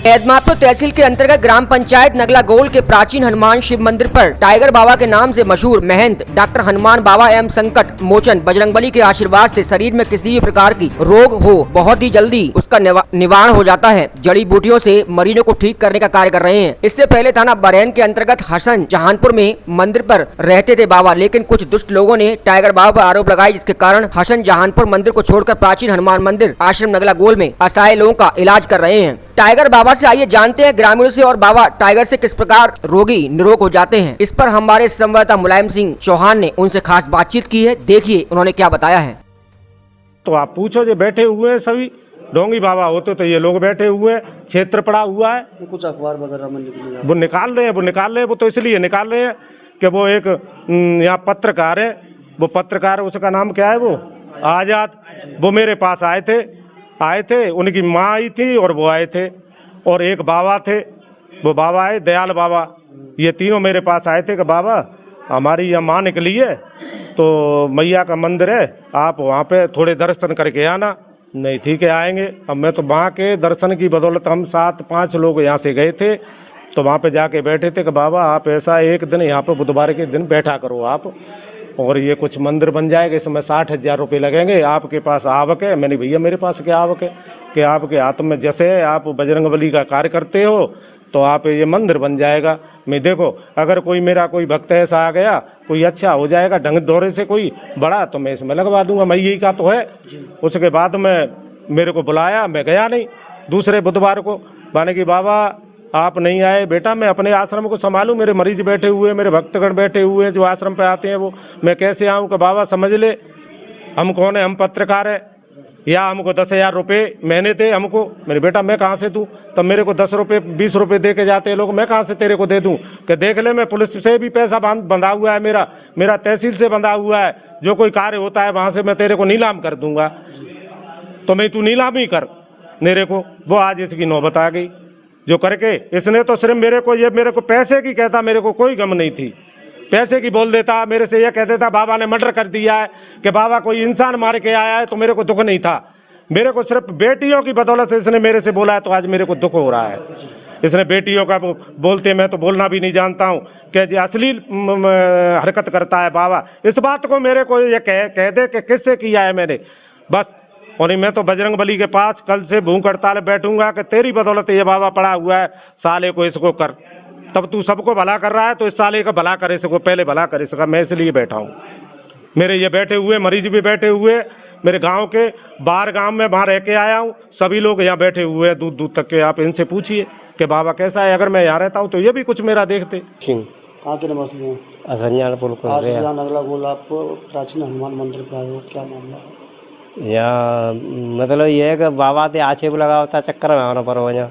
एदमापुर तहसील के अंतर्गत ग्राम पंचायत नगला गोल के प्राचीन हनुमान शिव मंदिर पर टाइगर बाबा के नाम से मशहूर महंत डॉक्टर हनुमान बाबा एवं संकट मोचन बजरंगबली के आशीर्वाद से शरीर में किसी भी प्रकार की रोग हो बहुत ही जल्दी उसका निवारण हो जाता है। जड़ी बूटियों से मरीजों को ठीक करने का कार्य कर रहे हैं। इससे पहले थाना बरैन के अंतर्गत हसन जहानपुर में मंदिर पर रहते थे बाबा, लेकिन कुछ दुष्ट लोगों ने टाइगर बाबा पर आरोप लगाए, जिसके कारण हसन जहानपुर मंदिर को छोड़कर प्राचीन हनुमान मंदिर आश्रम नगला गोल में असहाय लोगों का इलाज कर रहे हैं। टाइगर बाबा से आइए जानते हैं ग्रामीणों से और बाबा टाइगर से किस प्रकार रोगी निरोग हो जाते हैं। इस पर हमारे संवाददाता मुलायम सिंह चौहान ने उनसे खास बातचीत की है। देखिए उन्होंने क्या बताया है। तो आप पूछो, जो बैठे हुए हैं सभी ढोंगी बाबा होते तो ये लोग बैठे हुए, क्षेत्र पड़ा हुआ है, कुछ अखबार वगैरह में वो निकाल रहे हैं, वो तो इसलिए निकाल रहे हैं कि वो एक यहाँ पत्रकार है, वो पत्रकार उसका नाम क्या है, वो आजाद, वो मेरे पास आए थे, उनकी माँ आई थी और वो आए थे, और एक बाबा थे, वो बाबा है दयाल बाबा, ये तीनों मेरे पास आए थे कि बाबा हमारी यह माँ निकली है तो मैया का मंदिर है, आप वहाँ पे थोड़े दर्शन करके आना। नहीं ठीक है आएंगे। अब मैं तो वहाँ के दर्शन की बदौलत हम 7-5 लोग यहाँ से गए थे, तो वहाँ पे जाके बैठे थे कि बाबा आप ऐसा एक दिन यहाँ पे बुधवार के दिन बैठा करो आप, और ये कुछ मंदिर बन जाएगा, इसमें 60,000 रुपये लगेंगे, आपके पास आवक है? मैंने भैया मेरे पास क्या आवक है कि आपके हाथ में जैसे आप बजरंगबली का कार्य करते हो तो आप ये मंदिर बन जाएगा। मैं देखो अगर कोई मेरा कोई भक्त ऐसा आ गया, कोई अच्छा हो जाएगा ढंग दौरे से कोई बड़ा, तो मैं इसमें लगवा दूंगा, मैं यही का तो है। उसके बाद में मेरे को बुलाया, मैं गया नहीं दूसरे बुधवार को, माने कि बाबा आप नहीं आए, बेटा मैं अपने आश्रम को संभालूं, मेरे मरीज बैठे हुए, मेरे भक्तगण बैठे हुए जो आश्रम पे आते हैं, वो मैं कैसे आऊं कि बाबा समझ ले हम कौन है, हम पत्रकार है, या हमको 10,000 रुपये महीने थे हमको। मेरे बेटा मैं कहाँ से दूँ? तब मेरे को 10 रुपये 20 रुपये दे के जाते हैं लोग, मैं कहाँ से तेरे को दे दूँ कि देख ले मैं पुलिस से भी पैसा बंधा हुआ है, मेरा तहसील से बंधा हुआ है, जो कोई कार्य होता है वहाँ से मैं तेरे को नीलाम कर दूँगा, तो मैं तू नीलामी कर मेरे को। वो आज इसकी नौबत आ गई जो करके इसने तो सिर्फ मेरे को पैसे की कहता, मेरे को कोई गम नहीं थी, पैसे की बोल देता, मेरे से यह कह देता बाबा ने मर्डर कर दिया है कि बाबा कोई इंसान मार के आया है, तो मेरे को दुख नहीं था। मेरे को सिर्फ बेटियों की बदौलत इसने मेरे से बोला है, तो आज मेरे को दुख हो रहा है। इसने बेटियों का बोलते, मैं तो बोलना भी नहीं जानता हूँ कि जी अश्लील हरकत करता है बाबा। इस बात को मेरे को ये कह दे कि किससे किया है मैंने, बस। और मैं तो बजरंगबली के पास कल से भूख हड़ताल बैठूंगा कि तेरी बदौलत ये बाबा पड़ा हुआ है, साले को इसको कर, तब तू सबको भला कर रहा है तो इस साले का भला करे, इसको पहले भला करे इसका। मैं इसलिए बैठा हूँ, मेरे ये बैठे हुए मरीज भी बैठे हुए, मेरे गांव के बाहर गांव में वहाँ रह के आया हूँ, सभी लोग यहाँ बैठे हुए हैं दूर दूर तक के। आप इनसे पूछिए कि बाबा कैसा है, अगर मैं यहाँ रहता हूँ तो ये भी कुछ मेरा देखते। कहाँ के निवासी हैं? आज यहाँ नगला गोल आप प्राचीन हनुमान मंदिर पे आए हो, क्या मामला है? यहाँ मतलब ये है कि बाबा ते आक्षेप लगा होता चक्कर में आना पर वजह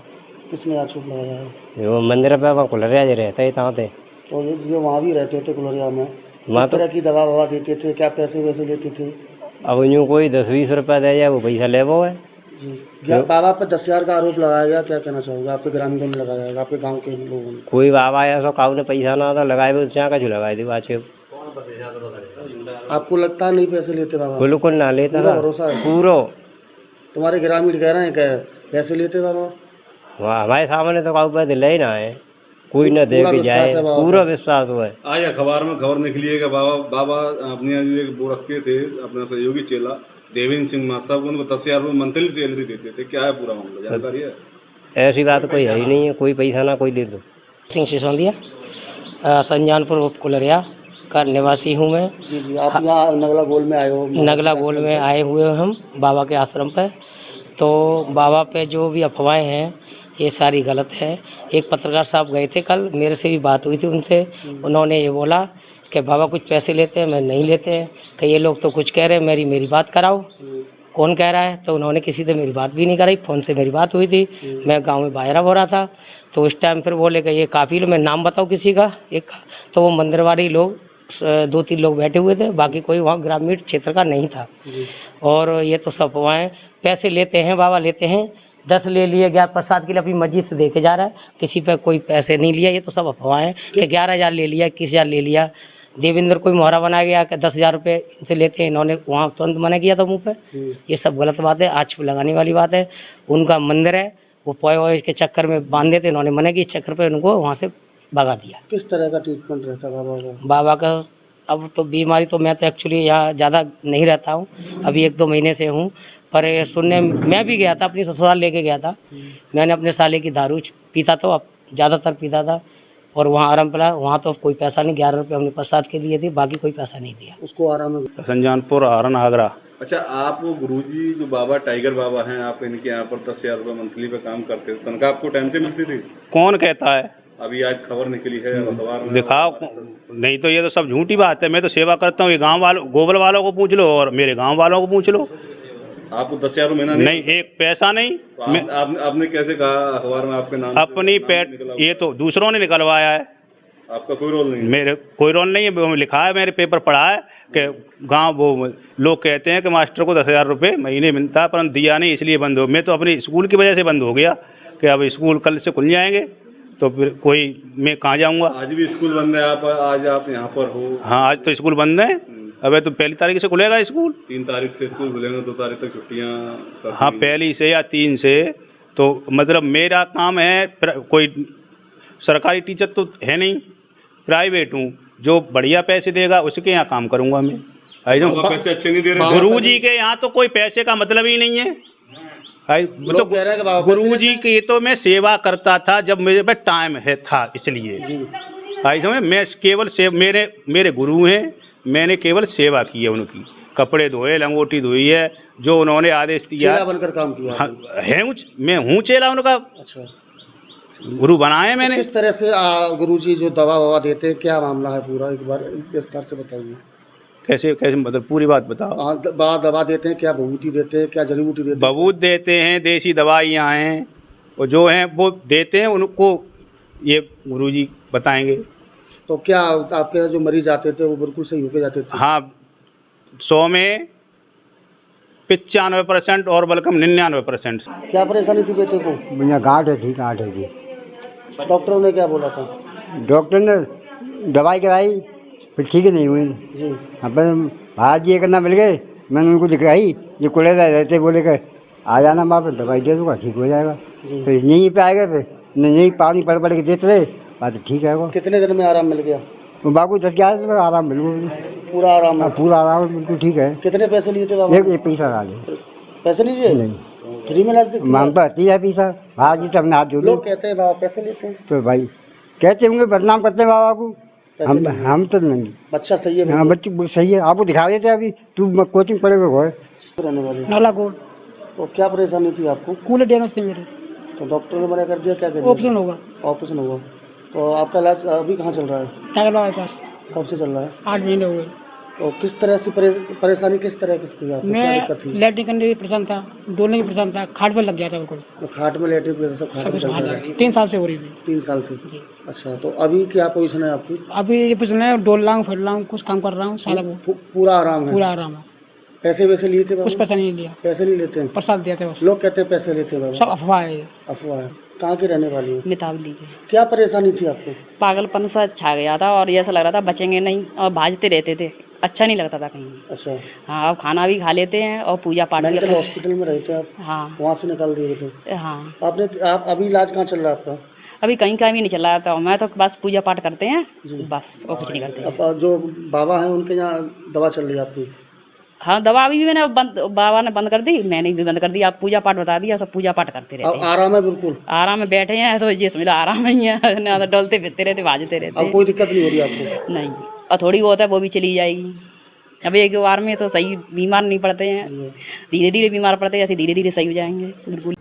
किसने आक्षेप लगाया है? वो मंदिर पे वहाँ कुलरिया जी रहते ही तहाँ थे, तो जो वहाँ भी रहते थे कुलरिया में, किस तरह की दवा ववा देते थे, क्या पैसे वैसे लेते थे? अब यूँ कोई 10-20 रुपये दे जाए वो पैसा ले वो है जी। बाबा पर 10,000 का आरोप लगाया गया, क्या कहना चाहोगे? आपके ग्रामीणों ने लगाया गया, आपके गाँव के लोगों ने? कोई बाबा ऐसा काऊ ने पैसा ना था लगाए हुए, क्या कछु लगाए थे आक्षेप। आपको लगता है नहीं पैसे लेते बाबा? बिल्कुल ना लेता पूरा था, भरोसा है? पूरा। तुम्हारे ग्रामीण कह रहे हैं कि पैसे लेते बाबा? वहाँ हमारे सामने तो काऊ पैसे ले ना है, कोई न दे के जाए, पूरा विश्वास हुआ है। आज अखबार में खबर निकली है कि बाबा अपने एक वो रखते थे, अपना सहयोगी चेला देवेंद्र सिंह मां साहब, उनको 10,000 रुपये मंथली सैलरी देते थे, क्या है पूरा मामला, जानकारी है? ऐसी बात कोई है ही नहीं है, कोई पैसा ना कोई ले दो। सिंह सिसोदिया संजानपुर कुलरिया का निवासी हूँ मैं। जी। आप यहाँ नगला गोल में आए हो? नगला गोल में आए हुए हम बाबा के आश्रम पर। तो बाबा पे जो भी अफवाहें हैं ये सारी गलत है। एक पत्रकार साहब गए थे कल, मेरे से भी बात हुई थी उनसे, उन्होंने ये बोला कि बाबा कुछ पैसे लेते हैं, मैं नहीं लेते हैं, कि ये लोग तो कुछ कह रहे हैं, मेरी बात कराओ। कौन कह रहा है? तो उन्होंने किसी से मेरी बात भी नहीं कराई, फ़ोन से मेरी बात हुई थी, मैं गांव में बाहर हो रहा था, तो उस टाइम फिर बोले कि ये काफ़ी लोग, मैं नाम बताऊँ किसी का एक का, तो वो मंदिर वाले लोग 2-3 लोग बैठे हुए थे, बाकी कोई वहाँ ग्रामीण क्षेत्र का नहीं था। और ये तो सब अफवाहें, पैसे लेते हैं बाबा, लेते हैं 10 ले लिए, 11 प्रसाद के लिए अपनी मस्जिद से दे के जा रहा है, किसी पे कोई पैसे नहीं लिया, ये तो सब अफवाहें कि 11,000 ले लिया, 21,000 ले लिया। देवेंद्र कोई मोहरा बनाया गया कि 10,000 रुपये इनसे लेते हैं, इन्होंने वहाँ तुरंत मना किया था मुँह पे। ये सब गलत बात है, आक्षेप लगाने वाली बात है। उनका मंदिर है, वो पोए वोए के चक्कर में बांधे थे, इन्होंने मना की, इस चक्कर पे उनको वहाँ से भगा दिया। किस तरह का ट्रीटमेंट रहता है बाबा का? बाबा का अब तो बीमारी तो मैं तो एक्चुअली यहाँ ज़्यादा नहीं रहता हूँ, अभी 1-2 महीने से हूँ, पर ये सुनने मैं भी गया था, अपनी ससुराल लेके गया था। मैंने अपने साले की दारू पीता तो अब ज़्यादातर पीता था, और वहाँ आराम पड़ा, वहाँ तो कोई पैसा नहीं, 11 रुपये हमने प्रसाद के लिए दिए, बाकी कोई पैसा नहीं दिया। उसको आराम में संजानपुर हरन आगरा। अच्छा, आप वो गुरुजी जो बाबा टाइगर बाबा हैं, आप इनके यहाँ पर 10,000 रुपये मंथली पे काम करते थे, तनख्वाह आपको टाइम से मिलती थी? कौन कहता है? अभी आज खबर निकली है अखबार में। दिखाओ, नहीं तो ये तो सब झूठी बात है। मैं तो सेवा करता हूँ, ये गांव वालों, गोबर वालों को पूछ लो और मेरे गांव वालों को पूछ लो। आपको 10,000 रुपये महीना नहीं, एक पैसा नहीं। तो आपने कैसे कहा अखबार में आपके नाम? अपनी पेट, ये तो दूसरों ने निकलवाया है, आपका कोई रोल नहीं है? मेरे कोई रोल नहीं है। वो लिखा है, मेरे पेपर पढ़ा है कि गांव, वो लोग कहते हैं कि मास्टर को 10,000 रुपये महीने मिलता है, परंतु दिया नहीं, इसलिए बंद हो। मैं तो अपनी स्कूल की वजह से बंद हो गया कि अब स्कूल कल से खुल जाएंगे, तो फिर कोई, मैं कहाँ जाऊँगा? आज भी स्कूल बंद है, आज आप यहाँ पर हो? हाँ, आज तो स्कूल बंद है। अबे तो 1 तारीख से खुलेगा स्कूल। 3 तारीख से स्कूल खुलेंगे, 2 तारीख तक छुट्टियाँ। हाँ, 1 से या 3 से। तो मतलब मेरा काम है, कोई सरकारी टीचर तो है नहीं, प्राइवेट हूँ। जो बढ़िया पैसे देगा उसके यहाँ काम करूँगा मैं। पैसे अच्छे नहीं दे रहे? गुरुजी के यहाँ तो कोई पैसे का मतलब ही नहीं है। तो गुरुजी की तो मैं सेवा करता था जब मेरे पे टाइम है था, इसलिए समझ। मैं केवल मेरे गुरु हैं, मैंने केवल सेवा की है उनकी। कपड़े धोए, लंगोटी धोई है, जो उन्होंने आदेश दिया। चेला बनकर काम किया? हाँ, मैं हूँ चेला उनका। अच्छा, गुरु बनाए मैंने। किस तरह से गुरुजी जो दवा ववा देते हैं, क्या मामला है पूरा, एक बार विस्तार से बताइए। कैसे मतलब पूरी बात बताओ। दवा देते हैं, क्या भभूति देते हैं, क्या जड़ी बूटी देते हैं? बबूत देते हैं, देसी दवाइयाँ हैं, और जो हैं वो देते हैं, उनको ये गुरुजी बताएंगे। तो क्या आपके जो मरीज आते थे वो बिल्कुल सही होके जाते थे? हाँ, 100 में 95% और बल्कि 99%। क्या परेशानी थी बेटे को? भैया गांठ है, ठीक गांठ है जी। डॉक्टरों ने क्या बोला था? डॉक्टर ने दवाई कराई, फिर ठीक ही नहीं हुई जी। अपन बाहर जी करना मिल गए, मैंने उनको दिखाई, ये कुले रहते, बोले कर आ जाना वहाँ पर, दवाई दे दूँगा, ठीक हो जाएगा। फिर यहीं पे आएगा, फिर नहीं पानी पड़ के देते रहे, बात ठीक है। वो कितने दिन में आराम मिल गया? वो बाबू 10-11 दिन में आराम बिल्कुल पूरा आराम है? पूरा आराम बिल्कुल ठीक है। कितने पैसे लिए थे बाबा? एक पैसा डाले। पैसे नहीं लिए? नहीं, फ्री में इलाज मांगता आती है पैसा। हाँ जी, तब हाथ जोड़ लोग कहते हैं बाबा पैसे लेते हैं, तो भाई कहते होंगे, बदनाम करते हैं बाबा को। हम तो नहीं। बच्चा सही है? हाँ, बच्चे सही है, आपको दिखा देते हैं। अभी तू कोचिंग पढ़े हुए रहने वाले? नगला गोल। तो क्या परेशानी थी आपको? कूलर डैमेज थे मेरे, तो डॉक्टर ने मना कर दिया, क्या कर ऑपरेशन होगा। ऑपरेशन होगा। तो आपका इलाज अभी कहाँ चल रहा है? टाइगर बाबा के पास। कब से चल रहा है? 8 महीने हो गए। तो किस तरह से परेशानी किस तरह की आपको? क्या दिक्कत थी? लैट्रिन करने की परेशान था, डोलने की परेशान था, खाट पर लग गया था बिल्कुल। तो खाट में लेटे सब खाट में चल रहा है? 3 साल से हो रही थी। 3 साल से? अच्छा, तो अभी क्या पोजीशन है आपकी? अभी ये पोजीशन है, डोल रहा हूँ, फिर रहा हूँ, कुछ काम कर रहा हूँ, साला पूरा आराम है? पूरा आराम है। पैसे वैसे लिए थे? कुछ पैसा नहीं लिया। पैसे नहीं लेते हैं? प्रसाद दिया था बस। लोग कहते हैं पैसे लेते हैं। सब अफवाह है। अफवाह है। कहाँ की रहने वाली है? मितावली के। क्या परेशानी थी आपको? पागलपन सा छा गया था और ऐसा लग रहा था बचेंगे नहीं, और भाजते रहते थे, अच्छा नहीं लगता था कहीं। अच्छा। हाँ, अब खाना भी खा लेते हैं और पूजा पाठ भी। मेंटल हॉस्पिटल में रहते आप? हाँ। वहाँ से निकाल दिए थे? हाँ। आप अभी इलाज कहाँ चल रहा है आपका? अभी कहीं का भी नहीं चल रहा था, मैं तो बस पूजा पाठ करते हैं बस, और कुछ नहीं करते। अब जो बाबा हैं उनके यहाँ दवा चल रही है आपकी? हाँ, दवा अभी भी मैंने बाबा ने बंद कर दी, मैंने भी बंद कर दी। आप पूजा पाठ बता दिया, सब पूजा पाठ करते रहते हैं। आराम है बिल्कुल? आराम में बैठे हैं, तो ये समझ लो आराम ही है ना, तो डलते फिरते रहते, भाजते रहते। अब कोई दिक्कत नहीं हो रही आपको? नहीं, और थोड़ी बहुत है वो भी चली जाएगी। अब एक बार में तो सही बीमार नहीं पड़ते हैं, धीरे धीरे बीमार पड़ते हैं, ऐसे धीरे धीरे सही हो जाएंगे बिल्कुल।